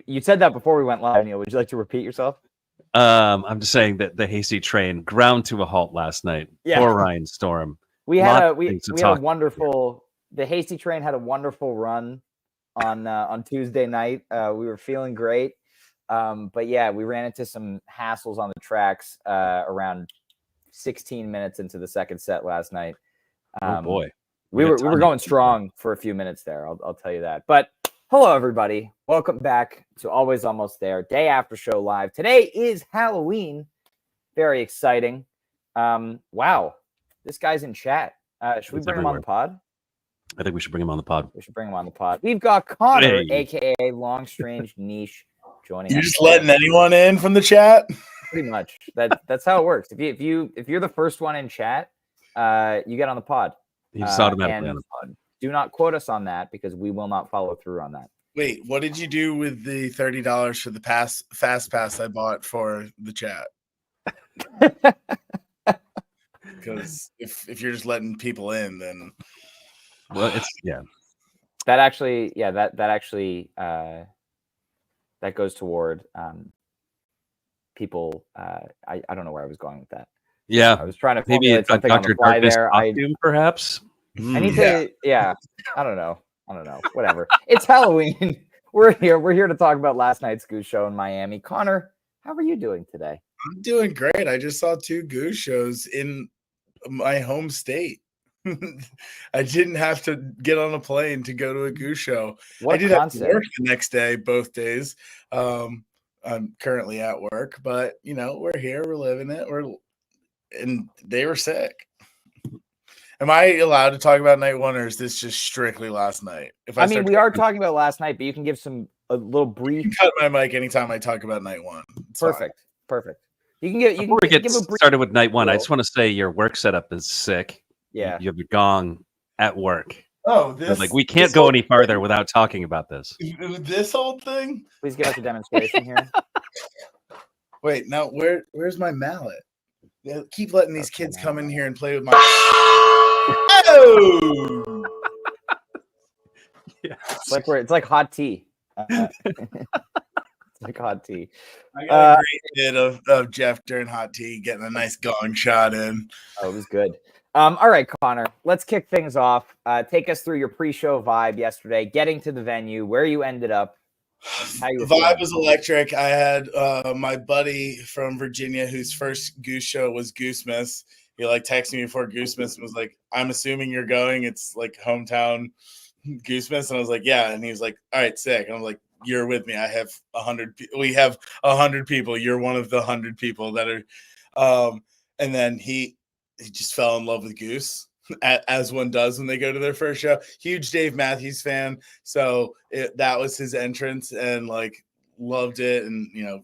You said that before we went live, Neil. Would you like to repeat yourself? I'm just saying that the hasty train ground to a halt last night. Yeah. Poor Ryan Storm. We had a wonderful. The hasty train had a wonderful run on Tuesday night. We were feeling great, but yeah, we ran into some hassles on the tracks around 16 minutes into the second set last night. Oh boy, we were going strong for a few minutes there. I'll tell you that. But hello, everybody. Welcome back to Always Almost There, day after show live. Today is Halloween. Very exciting. Wow, this guy's in chat. Should we bring him on the pod? I think we should bring him on the pod. We should bring him on the pod. We've got Connor, aka Long Strange Niche, joining us. You're just letting anyone in from the chat? Pretty much. That's how it works. If you're the first one in chat, you get on the pod. He's automatically on the pod. Do not quote us on that because we will not follow through on that. Wait, what did you do with the $30 for the fast pass I bought for the chat? Because if you're just letting people in, then that goes toward people. I don't know where I was going with that. Yeah, I was trying to maybe something on the fly there. Costume, perhaps. I need to. Yeah, I don't know. Whatever. It's Halloween. We're here to talk about last night's Goose show in Miami. Connor, how are you doing today? I'm doing great. I just saw 2 Goose shows in my home state. I didn't have to get on a plane to go to a Goose show. I did have to work the next day, both days. I'm currently at work, but we're here, we're living it. And they were sick. Am I allowed to talk about night one, or is this just strictly last night? We are talking about last night, but you can give a little brief. You can cut my mic anytime I talk about night one. It's perfect. You can Before we get started with night one, I just want to say your work setup is sick. Yeah, you have your gong at work. Oh, we can't go any farther without talking about this. This old thing. Please give us a demonstration here. Wait, now where's my mallet? Keep letting these kids come in here and play with my. Oh! Yeah. It's like hot tea. It's like hot tea. I got a great bit of Jeff during hot tea, getting a nice gong shot in. Oh, it was good. All right, Connor, let's kick things off. Take us through your pre-show vibe yesterday, getting to the venue, where you ended up. The vibe was electric. I had my buddy from Virginia whose first Goose show was Goosemas. He texted me before Goosemas and was like, "I'm assuming you're going. It's like hometown Goosemas." And I was like, "Yeah." And he was like, "All right, sick." And I'm like, "You're with me. I have 100. We have 100 people. You're one of the 100 people that are." And then he just fell in love with Goose, as one does when they go to their first show. Huge Dave Matthews fan, so that was his entrance, and loved it. And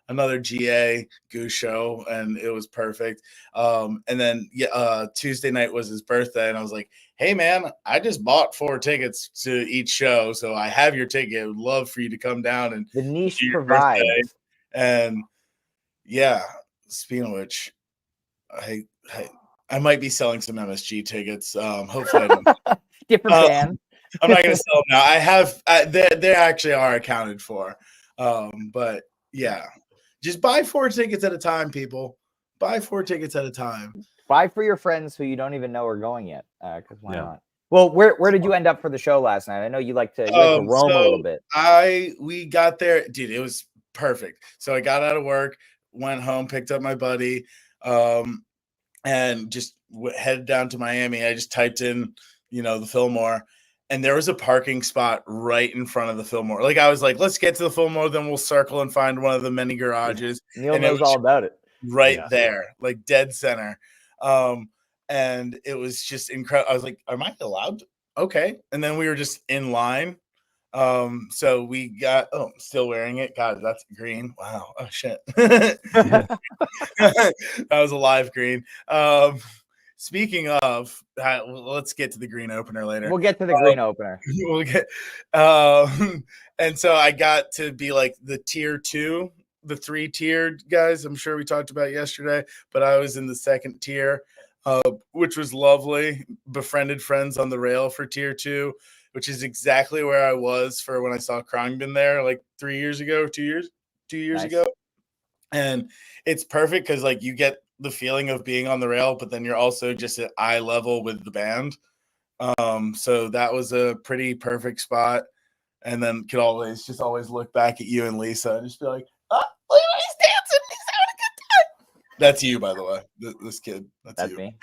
another GA Goose show, and it was perfect. And then Tuesday night was his birthday, and I was like, "Hey man, I just bought 4 tickets to each show, so I have your ticket. I would love for you to come down and the niche provides." And yeah, speaking of which, I might be selling some MSG tickets. Hopefully, I don't. Different band. I'm not going to sell them now. I have. They actually are accounted for. But yeah, just buy 4 tickets at a time, people. Buy 4 tickets at a time. Buy for your friends who you don't even know are going yet. Because why not? Well, where did you end up for the show last night? I know you like to roam a little bit. We got there, dude. It was perfect. So I got out of work, went home, picked up my buddy. And just headed down to Miami. I just typed in, the Fillmore, and there was a parking spot right in front of the Fillmore. I was like, let's get to the Fillmore, then we'll circle and find one of the many garages. Neil knows all about it. Right there, dead center. And it was just incredible. I was like, am I allowed to? Okay. And then we were just in line. So we got, I'm still wearing it. God, that's green. Wow. Oh shit. That was a live green. Speaking of, let's get to the green opener later. We'll get to the green opener. We'll get, and so I got to be the tier 2, the 3-tiered guys. I'm sure we talked about yesterday, but I was in the second tier, which was lovely. Befriended friends on the rail for tier 2. which is exactly where I was for when I saw Krongben there like 3 years ago, 2 years Nice. ago. And it's perfect because like you get the feeling of being on the rail, but then you're also just at eye level with the band. So that was a pretty perfect spot. And then could always look back at you and Lisa and just be like, oh, look at he's dancing. He's having a good time. That's you, by the way. This kid. That's you. me.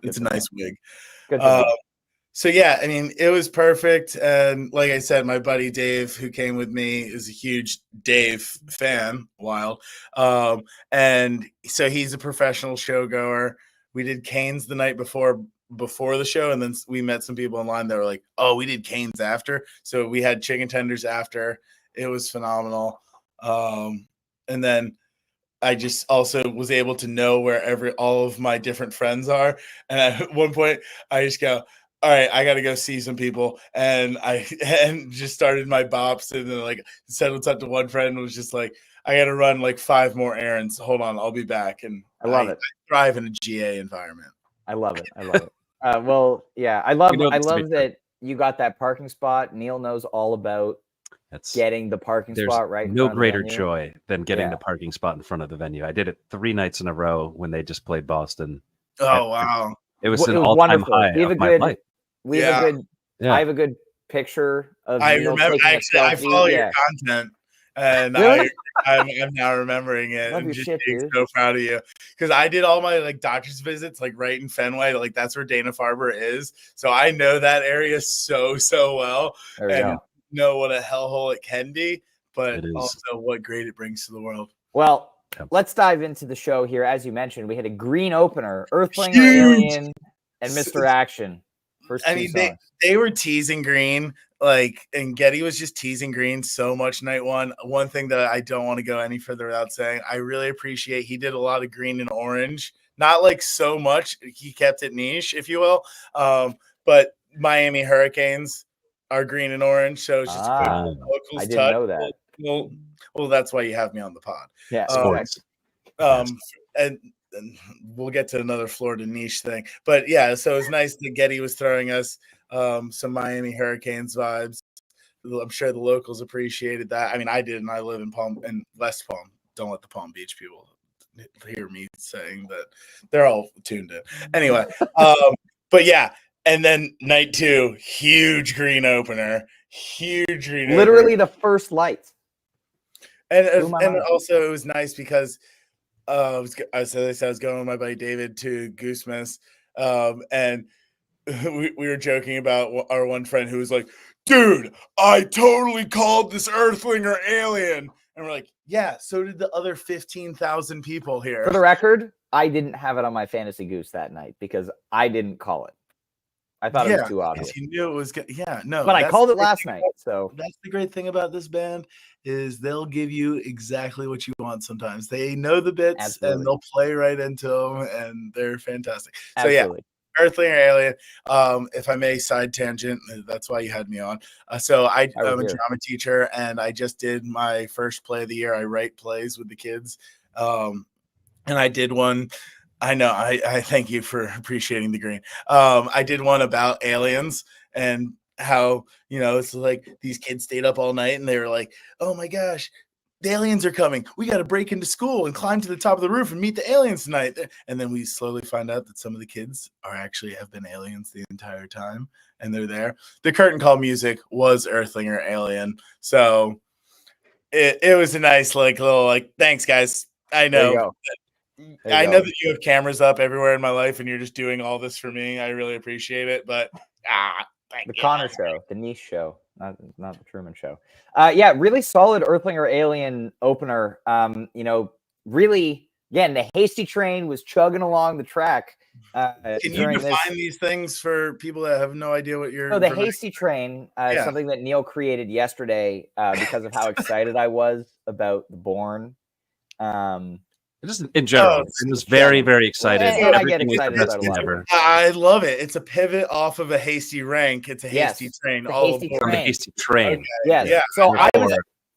It's a Good to nice know. wig. Good to know. So yeah, I mean, it was perfect. And like I said, my buddy Dave, who came with me, is a huge Dave fan. Wild. And so he's a professional showgoer. We did Canes the night before the show, and then we met some people online that were like, oh, we did Canes after. So we had chicken tenders after. It was phenomenal. And then I just also was able to know where all of my different friends are. And at one point I just go, all right, I got to go see some people. And and just started my bops, and then like said what's up to one friend and was just like, I got to run like 5 more errands. Hold on, I'll be back. And I love it. I thrive in a GA environment. I love it. Well, yeah, I love true. that you got that parking spot. Neil knows all about getting the parking There's spot right. no in front greater of the venue. joy than getting the parking spot in front of the venue. I did it 3 nights in a row when they just played Boston. Oh wow! It was an all-time high of my life. We have a good. I have a good picture of. I Neil remember. Actually, I follow your content, and really? I'm now remembering it. Love I'm your just shit, being dude. so proud of you, because I did all my like doctor's visits like right in Fenway. Like that's where Dana-Farber is, so I know that area so well, and know what a hellhole it can be, but also what great it brings to the world. Well, let's dive into the show here. As you mentioned, we had a green opener, Earthling, Alien, and Mr. Action. First I mean, they were teasing Green, like, and Getty was just teasing Green so much night one. One thing that I don't want to go any further without saying, I really appreciate he did a lot of green and orange. Not like so much. He kept it niche, if you will. But Miami Hurricanes are green and orange, so it's just a quick locals I didn't know that. Well, that's why you have me on the pod. Yeah, and we'll get to another Florida niche thing. But yeah, so it was nice that Getty was throwing us some Miami Hurricanes vibes. I'm sure the locals appreciated that. I mean, I did, and I live in West Palm. Don't let the Palm Beach people hear me saying that. They're all tuned in. Anyway, but yeah, and then night 2, huge green opener. Literally the first light. And also it was nice because I was going with my buddy David to Goose Miss, and we were joking about our one friend who was like, dude, I totally called this Earthling or Alien. And we're like, yeah, so did the other 15,000 people here. For the record, I didn't have it on my Fantasy Goose that night because I didn't call it. I thought it was too obvious. You knew it was good. Yeah, no. But I called it last night. So that's the great thing about this band is they'll give you exactly what you want sometimes. They know the bits and they'll play right into them, and they're fantastic. So yeah, Earthling or Alien. If I may side tangent, that's why you had me on. So I'm a drama teacher, and I just did my first play of the year. I write plays with the kids. And I did one. I know. I thank you for appreciating the green. I did one about aliens and how, it's like these kids stayed up all night and they were like, oh my gosh, the aliens are coming. We got to break into school and climb to the top of the roof and meet the aliens tonight. And then we slowly find out that some of the kids have been aliens the entire time, and they're there. The curtain call music was Earthling or Alien. So it was a nice little thanks guys. I know. I know that you have cameras up everywhere in my life and you're just doing all this for me. I really appreciate it. But the Connor show, the niche show, not the Truman show. Really solid Earthling or Alien opener. Really, again, the Hasty Train was chugging along the track. Can you define these things for people that have no idea what you're? So the Hasty Train, something that Neil created yesterday because of how excited I was about the Born. Just in general, I was very, very excited. And I get excited about a lot. I love it. It's a pivot off of a Hasty Rank. It's a Hasty Train. The Hasty Train. Okay. Yes. Yeah. So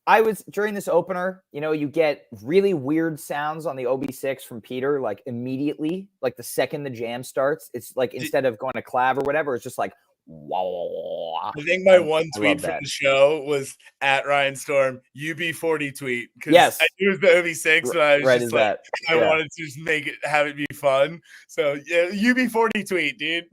I was during this opener. You get really weird sounds on the OB6 from Peter, like immediately, like the second the jam starts. It's like instead of going to clav or whatever, it's just like wow. I think my one I tweet love from that. the show was at Ryan Storm, UB40 tweet. Because Yes. I knew it was the OB6, but I was Right, just is like, that? I Yeah. wanted to just have it be fun. So yeah, UB40 tweet, dude.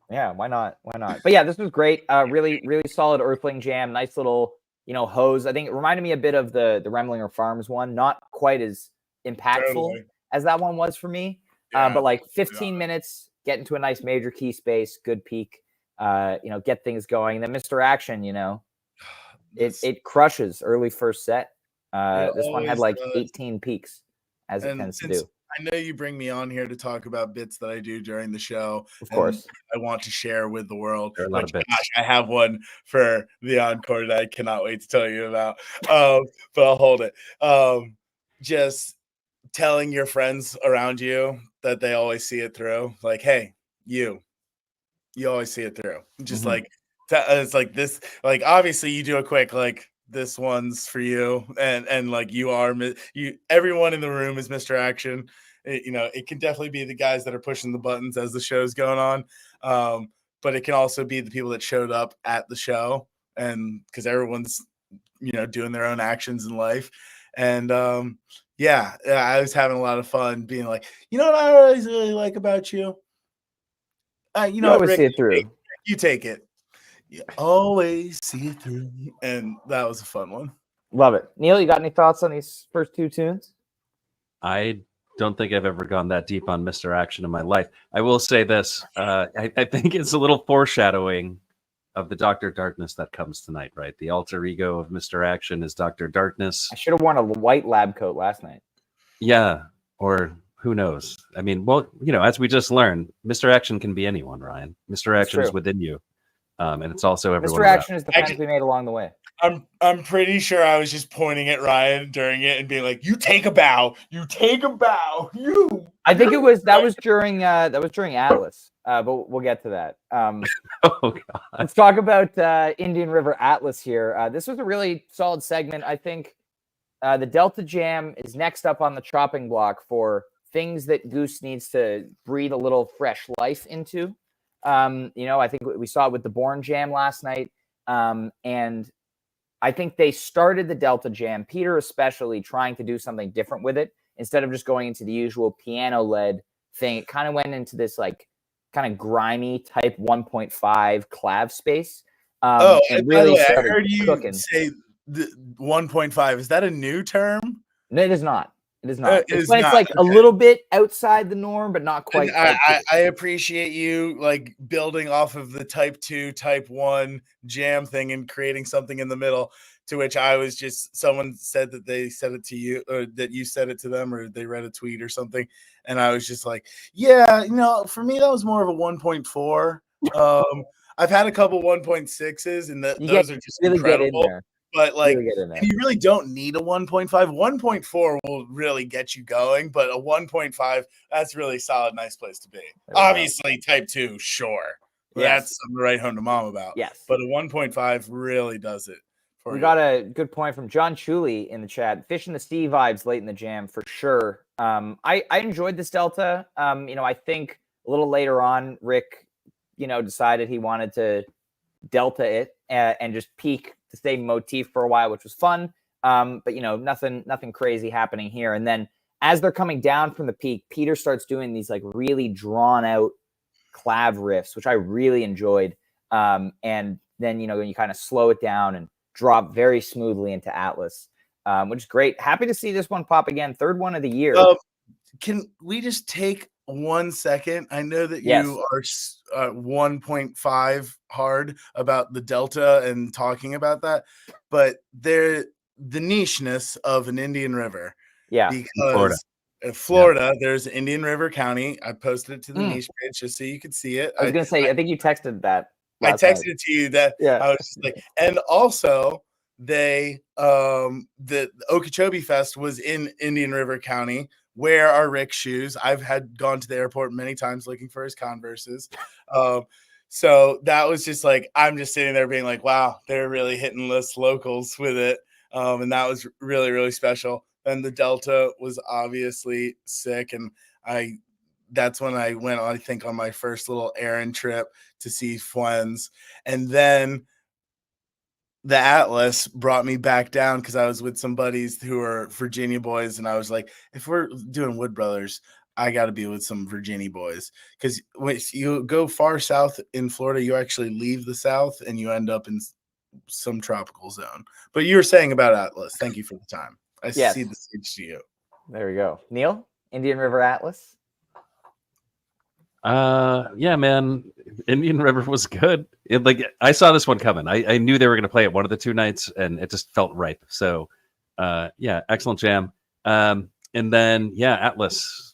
Yeah, why not? Why not? But yeah, this was great. Really, really solid Earthling jam. Nice little, hose. I think it reminded me a bit of the Remlinger Farms one. Not quite as impactful Totally. as that one was for me. Yeah, But like 15 minutes, get into a nice major key space, good peak. Get things going. And then Mr. Action, it crushes early first set. This one had always like does. 18 peaks, as it And tends to since do. I know you bring me on here to talk about bits that I do during the show, Of course. I want to share with the world. There are a lot of bits. Gosh, I have one for the encore that I cannot wait to tell you about. But I'll hold it. Just telling your friends around you that they always see it through. Like, hey, you always see it through. Just like it's like this. Like, obviously, you do a quick like. This one's for you, and like you are everyone in the room is Mr. Action. It can definitely be the guys that are pushing the buttons as the show's going on, but it can also be the people that showed up at the show, and because everyone's doing their own actions in life. And yeah, I was having a lot of fun being like, you know what I always really like about you, you know what, always Rick, see it through. you take it. You always see it through. And that was a fun one. Love it. Neil, you got any thoughts on these first two tunes? I don't think I've ever gone that deep on Mr. Action in my life. I will say this. I think it's a little foreshadowing of the Dr. Darkness that comes tonight, right? The alter ego of Mr. Action is Dr. Darkness. I should have worn a white lab coat last night. Yeah, or who knows? I mean, well, as we just learned, Mr. Action can be anyone, Ryan. Mr. Action is within you. And it's also everyone. Mr. Action is the friends we made along the way. I'm pretty sure I was just pointing at Ryan during it and being like, "You take a bow. You take a bow. You." I think that was during Atlas. But we'll get to that. Oh God. Let's talk about Indian River Atlas here. This was a really solid segment. I think the Delta Jam is next up on the chopping block for things that Goose needs to breathe a little fresh life into. I think we saw it with the Born Jam last night. And I think they started the Delta Jam, Peter especially, trying to do something different with it. Instead of just going into the usual piano-led thing, it kind of went into this like kind of grimy type 1.5 clav space. And really by the way, I started heard you cooking. say the 1.5. Is that a new term? No, it is not. It is not. It's when not. It's like a little bit outside the norm, but not quite. I appreciate you like building off of the type 2, type 1 jam thing and creating something in the middle, to which I was just, someone said that they said it to you, or that you said it to them, or they read a tweet or something. And I was just like, yeah, for me, that was more of a 1.4. I've had a couple 1.6s and those are just really incredible. Get in there. But like, really get in there. and you really don't need a 1.5. 1.4 will really get you going, but a 1.5, that's really solid, nice place to be. Obviously, type 2, sure. Yes. That's something to write home to mom about. Yes. But a 1.5 really does it. We got a good point from John Chuli in the chat. Fish and the Steve vibes late in the jam for sure. I enjoyed this Delta. I think a little later on, Rick, decided he wanted to Delta it and just peak the same motif for a while, which was fun. But nothing crazy happening here. And then as they're coming down from the peak, Peter starts doing these like really drawn out clav riffs, which I really enjoyed. And then you kind of slow it down and drop very smoothly into Atlas, which is great. Happy to see this one pop again. Third one of the year. Can we just take 1 second? I know that you are 1.5 hard about the Delta and talking about that, but the nicheness of an Indian River. Yeah. Because in Florida, there's Indian River County. I posted it to the niche page just so you could see it. I was going to say, I think you texted that. I texted it to you that I was just like, and also the Okeechobee Fest was in Indian River County. Where are Rick's shoes? I've gone to the airport many times looking for his Converses. So that was just like, I'm just sitting there being like, wow, they're really hitting locals with it. And that was really, really special. And the Delta was obviously sick. And I that's when I went, I think, on my first little errand trip to see friends. And then the Atlas brought me back down because I was with some buddies who are Virginia boys. And I was like, if we're doing Wood Brothers, I got to be with some Virginia boys. Because when you go far south in Florida, you actually leave the South and you end up in some tropical zone. But you were saying about Atlas. Thank you for the time. I Yes. see the stage to you. There we go. Neil, Indian River Atlas. Yeah, man, Indian River was good. I saw this one coming. I knew they were going to play it one of the 2 nights, and it just felt right. So, yeah, excellent jam. And then, yeah, Atlas,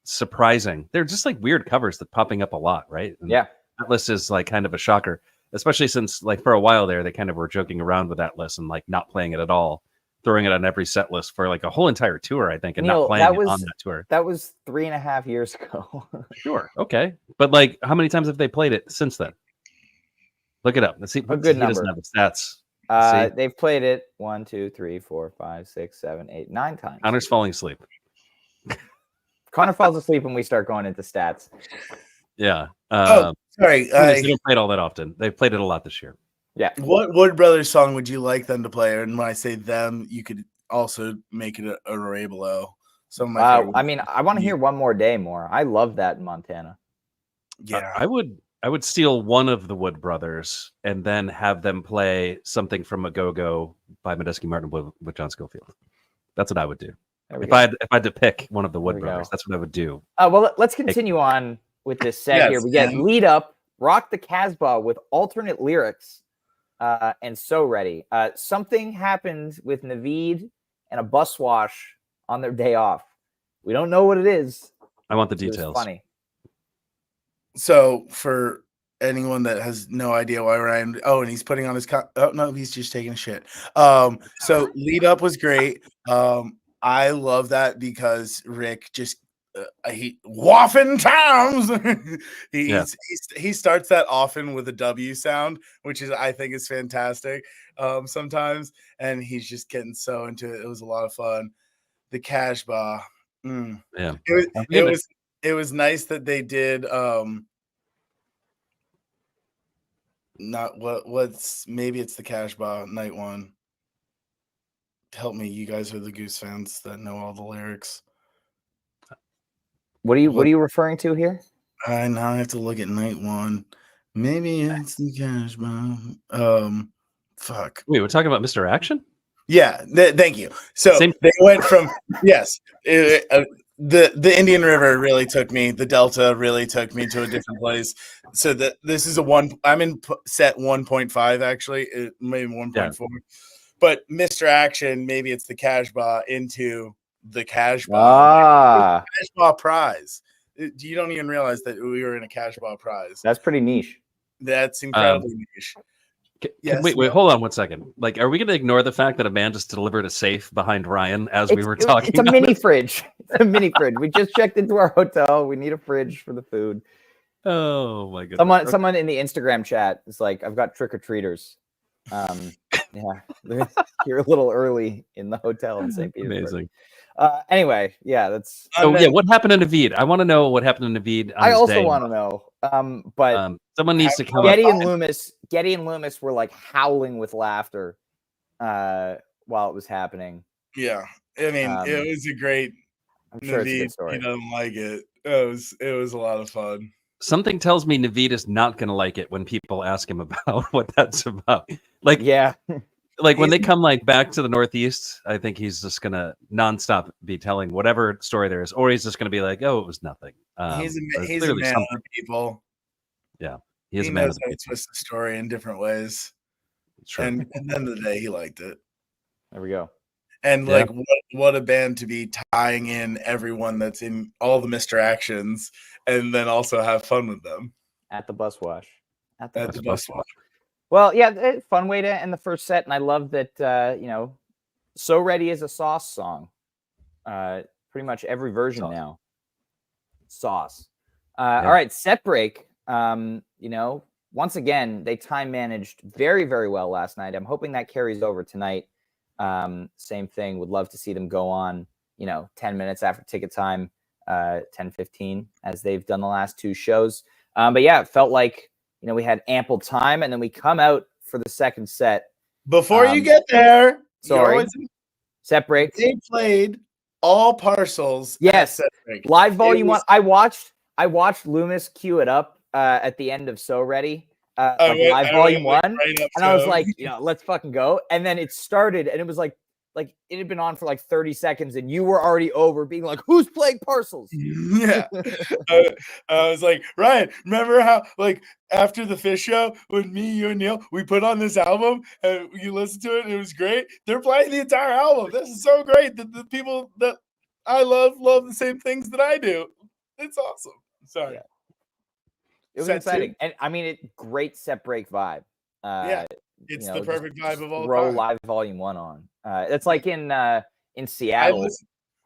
surprising. They're just like weird covers that popping up a lot, right? And Yeah. Atlas is like kind of a shocker, especially since like for a while there, they kind of were joking around with Atlas and like not playing it at all, throwing it on every set list for like a whole entire tour, I think, and Neil, not playing it on that tour. That was 3.5 years ago. Sure. Okay. But like, how many times have they played it since then? Look it up. Let's see. A good he number. doesn't have the stats. See? They've played it 1, 2, 3, 4, 5, 6, 7, 8, 9 times. Connor's falling asleep. Connor falls asleep when we start going into stats. Yeah. Sorry. They don't play it all that often. They've played it a lot this year. Yeah. What Wood Brothers song would you like them to play? And when I say them, you could also make it a Rebelo. Some of my I mean, I want to hear One More Day more. I love that in Montana. Yeah. I would steal one of the Wood Brothers and then have them play something from A Go-Go by Medeski Martin with John Schofield. That's what I would do. If I had to pick one of the Wood Brothers, that's what I would do. Well, let's continue on with this set here. We get Lead Up, Rock the Casbah with alternate lyrics, and So Ready. Something happened with Naveed and a bus wash on their day off. We don't know what it is. I want the details. Funny. So for anyone that has no idea why Ryan, and he's putting on his oh no, he's just taking a shit. So Lead Up was great. I love that because Rick just he waffin towns. he starts that often with a W sound, which is I think is fantastic. Sometimes, and he's just getting so into it. It was a lot of fun. The Casbah. Yeah, it was nice that they did. Not what's maybe it's the Casbah night one. Help me, you guys are the Goose fans that know all the lyrics. What are you referring to here? I now have to look at night one. Maybe it's the Casbah. Fuck. Wait, we're talking about Mr. Action? Yeah, thank you. So they went from the Indian River really took me. The Delta really took me to a different place. So this is I'm in set 1.5 actually, maybe 1.4. Yeah. But Mr. Action, maybe it's the Casbah into the Casbah. Casbah prize. You don't even realize that we were in a Casbah prize. That's pretty niche. That's incredibly niche. Wait, hold on 1 second. Like, are we going to ignore the fact that a man just delivered a safe behind Ryan as we were talking? It's a mini fridge. It's a mini fridge. We just checked into our hotel. We need a fridge for the food. Oh my goodness. Someone in the Instagram chat is like, I've got trick-or-treaters. Yeah, you're a little early in the hotel in St. Petersburg. Amazing. Anyway, yeah, that's. What happened to Naveed? I want to know what happened to Naveed. I also want to know. But someone needs to come. Getty and Loomis were like howling with laughter while it was happening. Yeah, I mean, it was a great. I'm sure it's a good story. He doesn't like it. It was a lot of fun. Something tells me Naveed is not going to like it when people ask him about what that's about. Like, yeah. Like when they come like back to the Northeast, I think he's just gonna nonstop be telling whatever story there is, or he's just gonna be like, "Oh, it was nothing." He's a man of people. Yeah, he knows how to twist the story in different ways. And at the end of the day, he liked it. There we go. And like, what a band to be tying in everyone that's in all the Mr. Actions, and then also have fun with them at the bus wash. At the bus wash. Well, yeah, fun way to end the first set, and I love that. So Ready is a Sauce song. Pretty much every version now. Sauce. All right, set break. Once again, they time managed very, very well last night. I'm hoping that carries over tonight. Same thing. Would love to see them go on. 10 minutes after ticket time. 10:15 as they've done the last two shows. But yeah, it felt like, we had ample time, and then we come out for the second set. Before you get there, sorry, set break. They played all parcels. Yes, live volume 1. I watched Loomis cue it up at the end of So Ready, live volume 1, and I was like, let's fucking go. And then it started, and it was like it had been on for like 30 seconds, and you were already over being like, who's playing Parcels? Yeah. I was like, Ryan, remember how like after the Fish show with me, you, and Neil, we put on this album and you listened to it and it was great? They're playing the entire album. This is so great that the people that I love the same things that I do. It's awesome. Sorry. Yeah. It was exciting. And I mean, great set break vibe. It's the perfect vibe of all throw time. live volume 1 on. It's like in Seattle.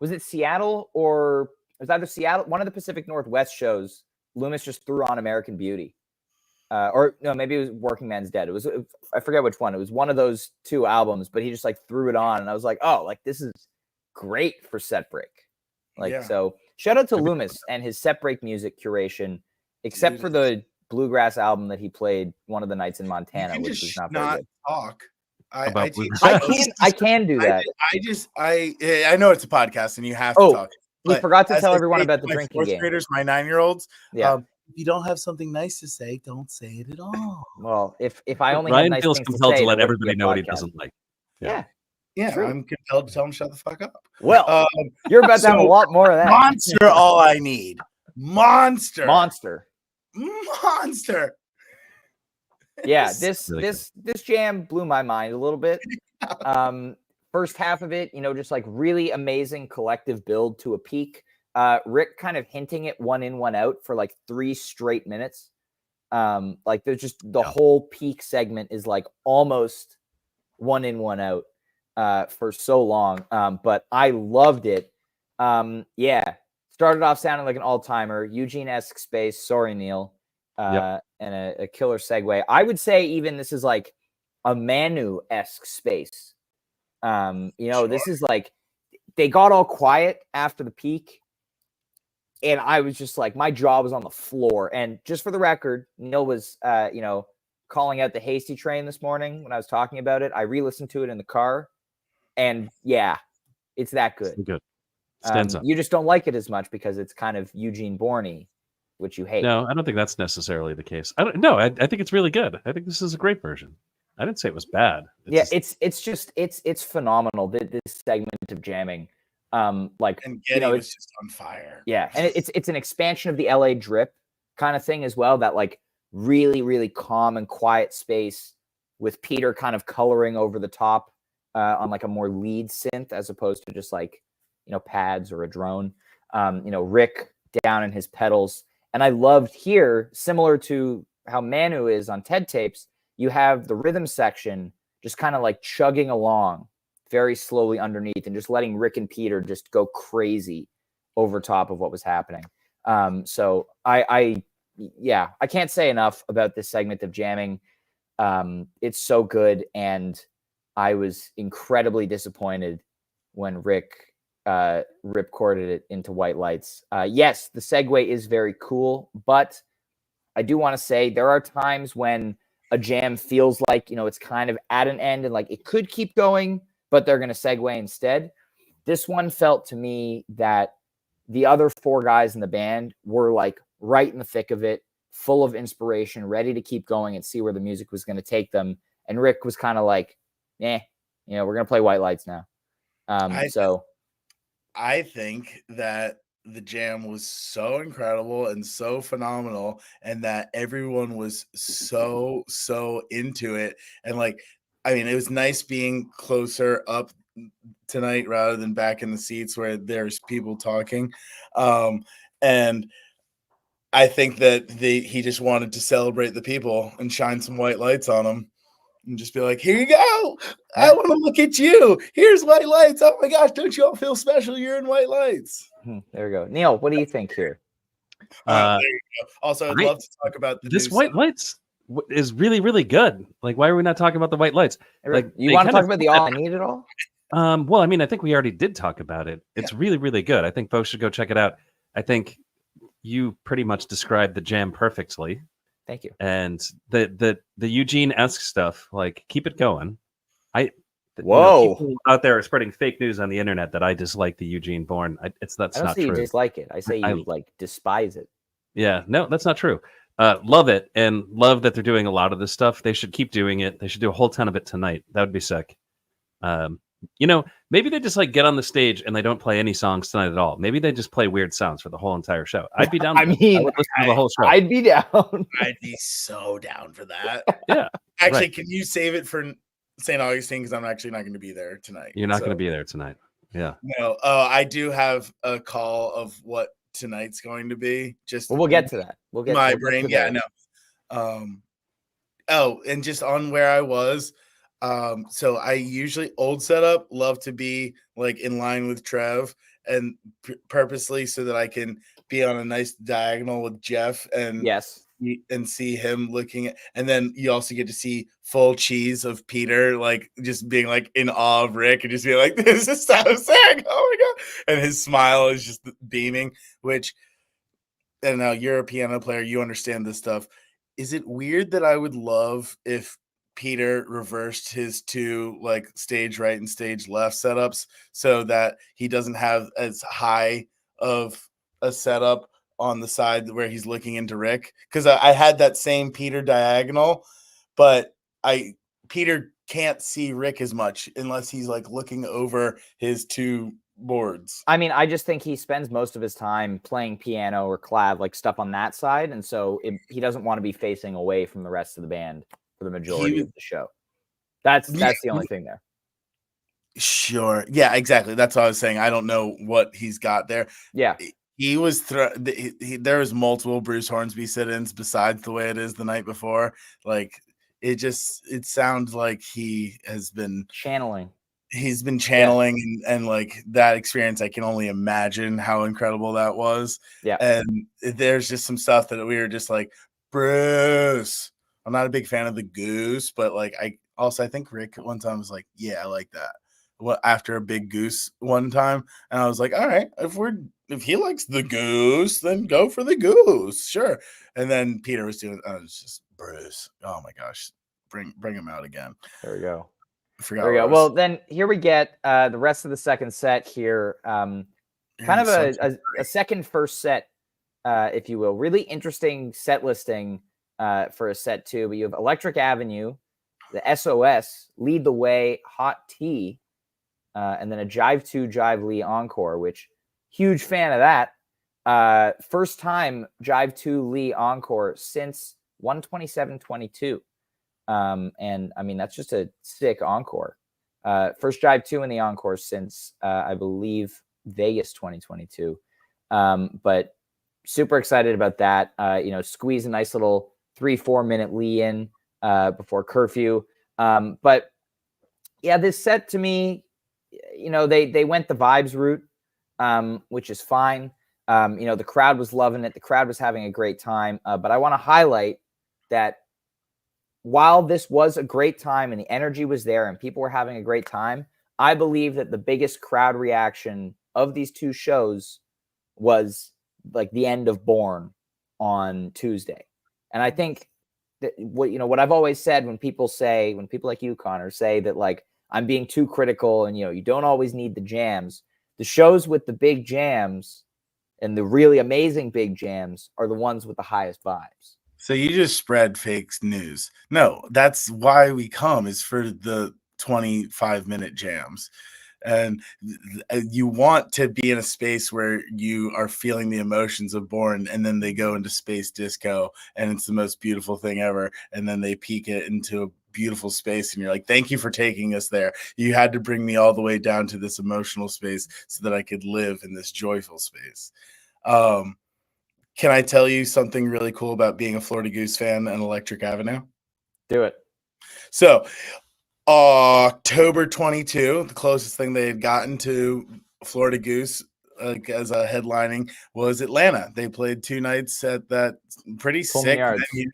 Was it Seattle, or it was either Seattle, one of the Pacific Northwest shows? Loomis just threw on American Beauty, or no, maybe it was Working Man's Dead. I forget which one. It was one of those two albums, but he just like threw it on, and I was like, oh, like this is great for set break. So shout out to Loomis and his set break music curation, except for the bluegrass album that he played one of the nights in Montana, which was not very good. Talk. I can do that. I know it's a podcast and you have to talk. We forgot to tell everyone about the drinking game. Graders, my 9-year-olds. Yeah. If you don't have something nice to say, don't say it at all. Well, if I only Ryan have nice feels things compelled to say, let everybody know what he doesn't like. Yeah. I'm compelled to tell him shut the fuck up. Well, you're about to have a lot more of that. Monster, all I need. Monster. Yeah, this jam blew my mind a little bit. First half of it, just like really amazing collective build to a peak. Rick kind of hinting at 1 in, 1 out for like 3 straight minutes. Like there's just the whole peak segment is like almost 1 in, 1 out for so long. But I loved it. Started off sounding like an all-timer, Eugene-esque space. Sorry, Neil. And a killer segue. I would say even this is like a Manu-esque space. This is like they got all quiet after the peak, and I was just like, my jaw was on the floor. And just for the record, Neil was calling out the Hasty Train this morning when I was talking about it. I re-listened to it in the car, and it's that good. It's good. Stands up. You just don't like it as much because it's kind of Eugene Borney, which you hate. No, I don't think that's necessarily the case. I think it's really good. I think this is a great version. I didn't say it was bad. It's phenomenal. This segment of jamming, and Getty was just on fire. Yeah, and it's an expansion of the LA drip kind of thing as well. That like really, really calm and quiet space with Peter kind of coloring over the top on like a more lead synth as opposed to just like pads or a drone. Rick down in his pedals, and I loved here, similar to how Manu is on TED tapes. You have the rhythm section just kind of like chugging along very slowly underneath and just letting Rick and Peter just go crazy over top of what was happening. So I can't say enough about this segment of jamming. It's so good. And I was incredibly disappointed when Rick ripcorded it into White Lights. Yes, the segue is very cool, but I do want to say there are times when a jam feels like, it's kind of at an end and like it could keep going, but they're going to segue instead. This one felt to me that the other 4 guys in the band were like right in the thick of it, full of inspiration, ready to keep going and see where the music was going to take them. And Rick was kind of like, we're going to play White Lights now. I think that the jam was so incredible and so phenomenal, and that everyone was so into it. And like, I mean, it was nice being closer up tonight rather than back in the seats where there's people talking. And I think that he just wanted to celebrate the people and shine some white lights on them and just be like, here you go. I want to look at you. Here's White Lights. Oh my gosh, don't you all feel special? You're in White Lights. There we go. Neil, what do you think here? There you go. Also, I'd love to talk about this White Lights is really, really good. Like, why are we not talking about the White Lights? Like, you want to talk about the All I Need at all? Well, I mean, I think we already did talk about it. It's really, really good. I think folks should go check it out. I think you pretty much described the jam perfectly. Thank you. And the Eugene-esque stuff, like, keep it going. Whoa. People out there are spreading fake news on the internet that I dislike the Eugene Bourne. That's I don't not say you true. dislike it. I say you like despise it. Yeah, no, that's not true. Love it, and love that they're doing a lot of this stuff. They should keep doing it. They should do a whole ton of it tonight. That would be sick. Maybe they just like get on the stage and they don't play any songs tonight at all. Maybe they just play weird sounds for the whole entire show. I'd be down. I mean, I would listen to the whole show. I'd be down. I'd be so down for that. Yeah. Actually, right. Can you save it for St. Augustine? Because I'm actually not going to be there tonight. You're not going to be there tonight. Yeah. No. I do have a call of what tonight's going to be. Just we'll get to that. We'll get my we'll brain. get Yeah. No. And just on where I was. So I usually old setup love to be like in line with Trev and purposely so that I can be on a nice diagonal with Jeff and yes. And see him looking at, and then you also get to see full cheese of Peter, like just being like in awe of Rick and just being like, this is so sick. Oh my God. And his smile is just beaming, which, and now you're a piano player, you understand this stuff. Is it weird that I would love if Peter reversed his two like stage right and stage left setups so that he doesn't have as high of a setup on the side where he's looking into Rick? Because I had that same Peter diagonal, but Peter can't see Rick as much unless he's like looking over his two boards. I mean, I just think he spends most of his time playing piano or clav, like stuff on that side, and so he doesn't want to be facing away from the rest of the band for the majority of the show. That's the only thing there. Sure. Yeah, exactly. That's what I was saying. I don't know what he's got there. Yeah. He was there was multiple Bruce Hornsby sit-ins besides the way it is the night before. Like it sounds like he has been channeling. He's been channeling and like that experience. I can only imagine how incredible that was. Yeah. And there's just some stuff that we were just like, Bruce. I'm not a big fan of the Goose, but like I think Rick at one time was like, yeah, I like that. Well, after a big Goose one time, and I was like, all right, if he likes the Goose, then go for the Goose, sure. And then Peter was doing, it's just Bruce. Oh my gosh, bring him out again. There we go. There we go. Well, then here we get the rest of the second set here. Kind of a second first set, if you will. Really interesting set listing for a set two. But you have Electric Avenue, the SOS, Lead the Way, Hot Tea, and then a Jive 2, Jive Lee encore, which huge fan of that. First time Jive 2 Lee encore since 127.22. And I mean, that's just a sick encore. First Jive 2 in the encore since, I believe, Vegas 2022. But super excited about that. Squeeze a nice little 3-4 minute Lee in before curfew. But yeah, this set to me, they went the vibes route, which is fine. The crowd was loving it. The crowd was having a great time. But I want to highlight that while this was a great time and the energy was there and people were having a great time, I believe that the biggest crowd reaction of these two shows was like the end of Born on Tuesday. And I think that what I've always said when people like you, Connor, say that like I'm being too critical and you don't always need the jams. The shows with the big jams and the really amazing big jams are the ones with the highest vibes. So you just spread fake news. No, that's why we come, is for the 25-minute jams. And you want to be in a space where you are feeling the emotions of Born, and then they go into space disco and it's the most beautiful thing ever. And then they peak it into a beautiful space and you're like, thank you for taking us there. You had to bring me all the way down to this emotional space so that I could live in this joyful space. Can I tell you something really cool about being a Florida Goose fan and Electric Avenue? Do it. So October 22, the closest thing they had gotten to Florida Goose as a headlining was Atlanta. They played 2 nights at that pretty sick venue,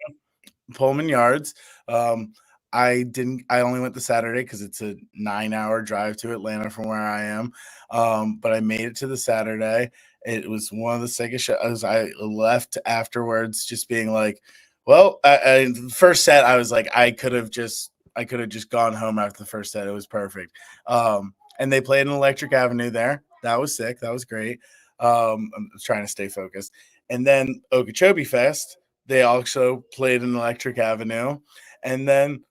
Pullman Yards. I only went the Saturday because it's a 9-hour drive to Atlanta from where I am. But I made it to the Saturday It was one of the sickest shows. I left afterwards just being like, well, the first set, I was like, I could have just gone home after the first set. It was perfect. And they played an Electric Avenue there. That was sick. That was great. I'm trying to stay focused. And then Okeechobee Fest, they also played an Electric Avenue. And then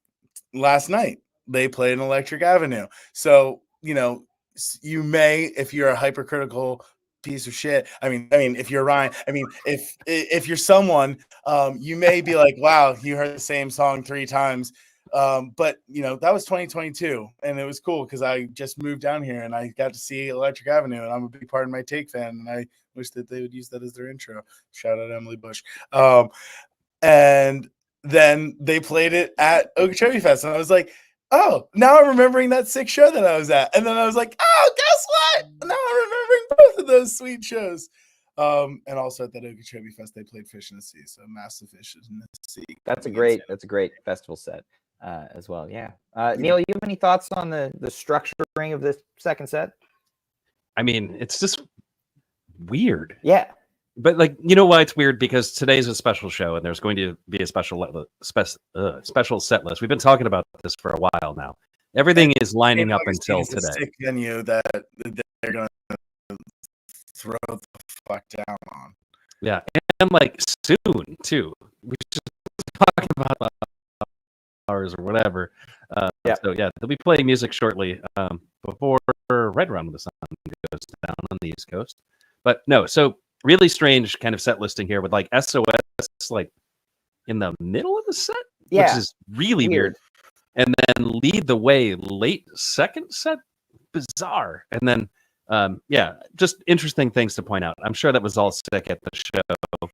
last night, they played an Electric Avenue. So, you may, if you're a hypercritical piece of shit. I mean, if you're Ryan, if you're someone, you may be like, wow, you heard the same song 3 times. But that was 2022, and it was cool because I just moved down here and I got to see Electric Avenue, and I'm a big part of My Take fan, and I wish that they would use that as their intro. Shout out Emily Bush. And then they played it at Okeechobee Fest, and I was like, oh, now I'm remembering that sick show that I was at. And then I was like, oh, guess what? Now I'm remembering both of those sweet shows. And also at that Okeechobee Fest, they played Fish in the Sea. So Massive Fish in the Sea. That's a great festival set as well. Yeah. Neil, you have any thoughts on the structuring of this second set? I mean, it's just weird. Yeah. But you know why it's weird? Because today's a special show, and there's going to be a special set list. We've been talking about this for a while now. Everything is lining up until today. Sick venue that they're going to throw the fuck down on. Yeah, and soon too. We should talk about hours or whatever. Yeah. So yeah, they'll be playing music shortly before right around when the sun goes down on the East Coast. But no, so. Really strange kind of set listing here with SOS in the middle of the set, which is really weird. And then Lead the Way late second set, bizarre. And then just interesting things to point out. I'm sure that was all sick at the show.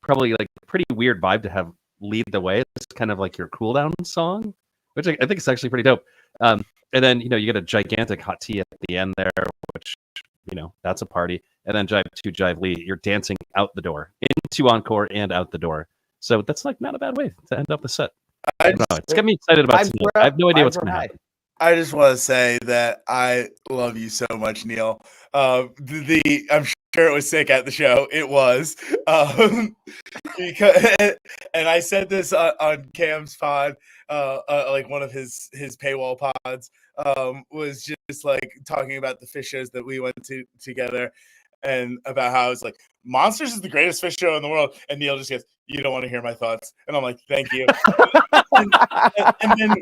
Probably pretty weird vibe to have Lead the Way. It's kind of like your cool down song, which I think is actually pretty dope. And then you get a gigantic hot tea at the end there, which that's a party. And then Jive 2, Jive Lee, you're dancing out the door, into Encore and out the door. So that's not a bad way to end up the set. I don't know. It's got me excited about tonight. I have no idea what's going to happen. I just want to say that I love you so much, Neil. I'm sure it was sick at the show. It was. And I said this on Cam's pod, one of his paywall pods, was just talking about the fish shows that we went to together. And about how it's Monsters is the greatest fish show in the world. And Neil just goes, you don't want to hear my thoughts. And I'm like, thank you. and then,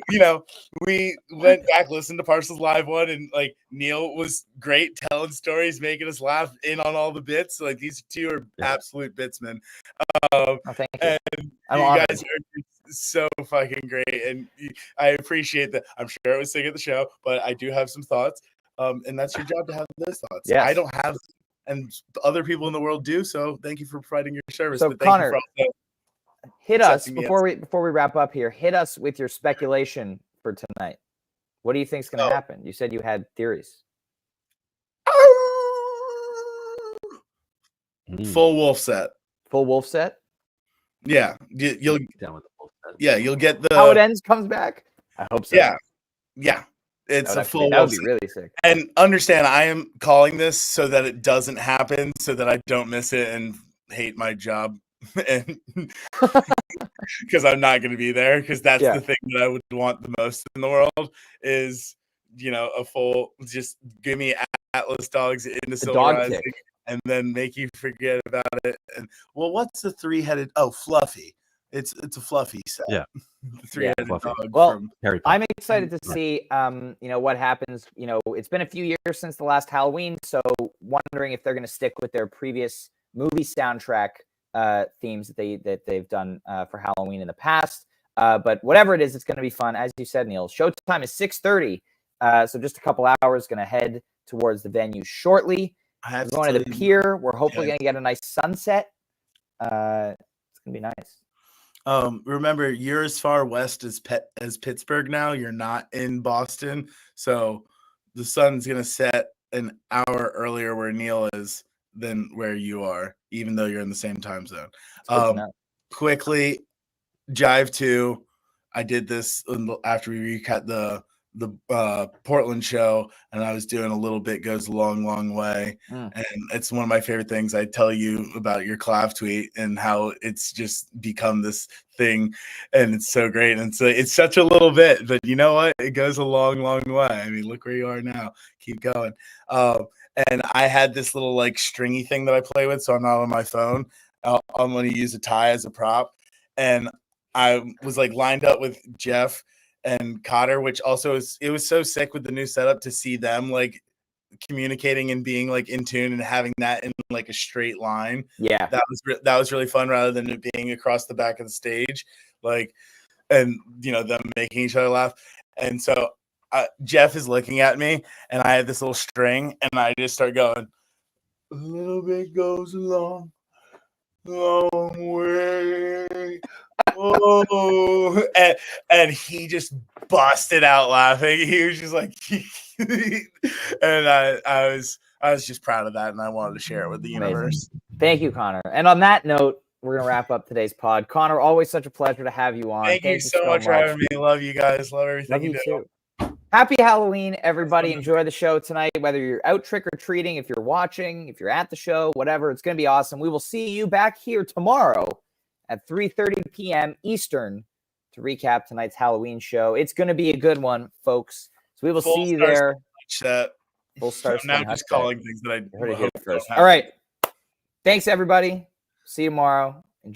we went back, listened to Parcels Live one. And Neil was great telling stories, making us laugh in on all the bits. These two are absolute bitsmen. Thank you. And you guys are so fucking great. And I appreciate that. I'm sure it was sick at the show, but I do have some thoughts. And that's your job to have those thoughts. Yes. I don't have, and other people in the world do. So thank you for providing your service. So but thank Connor, you for hit us before we wrap up here. Hit us with your speculation for tonight. What do you think is going to happen? You said you had theories. Full wolf set. Full wolf set. Yeah, you'll down with the full set. Yeah, you'll get the How It Ends comes back. I hope so. Yeah. It's a full. That would be really sick. And understand, I am calling this so that it doesn't happen, so that I don't miss it and hate my job, and because I'm not going to be there. Because that's the thing that I would want the most in the world is, a full. Just give me Atlas Dogs into Silver Rising, and then make you forget about it. And what's the 3-headed? Oh, Fluffy. It's a Fluffy set. Yeah. The 3-headed dog. Well, I'm excited to see, what happens. It's been a few years since the last Halloween, so wondering if they're going to stick with their previous movie soundtrack themes that they've done for Halloween in the past. But whatever it is, it's going to be fun. As you said, Neil, showtime is 6:30, so just a couple hours. Going to head towards the venue shortly. We're going to the pier. We're hopefully going to get a nice sunset. It's going to be nice. Remember, you're as far west as Pittsburgh now. You're not in Boston, so the sun's gonna set an hour earlier where Neil is than where you are, even though you're in the same time zone. Quickly, Jive 2. I did this after we recut the Portland show, and I was doing a little bit goes a long, long way. And it's one of my favorite things. I tell you about your Clav tweet and how it's just become this thing, and it's so great. And so it's such a little bit, but you know what? It goes a long, long way. I mean, look where you are now. Keep going. And I had this little like stringy thing that I play with, so I'm not on my phone. I'm going to use a tie as a prop, and I was like lined up with Jeff and Cotter, which also it was so sick with the new setup to see them like communicating and being like in tune and having that in like a straight line. Yeah, that was really fun rather than it being across the back of the stage, like, and you know, them making each other laugh. And so Jeff is looking at me, and I had this little string, and I just start going, a little bit goes a long, long way. Oh, and he just busted out laughing. He was just like, and I was just proud of that, and I wanted to share it with the universe. Thank you, Connor. And on that note, we're gonna wrap up today's pod. Connor, always such a pleasure to have you on. Thank you so much for having me. Love you guys. Love everything you do. Too. Happy Halloween, everybody. Enjoy the show tonight, whether you're out trick-or-treating, if you're watching, if you're at the show, whatever. It's going to be awesome. We will see you back here tomorrow at 3:30 p.m. Eastern to recap tonight's Halloween show. It's going to be a good one, folks. So we will see you there. Full star. I'm now just calling things that I heard it here first. All right. Thanks, everybody. See you tomorrow.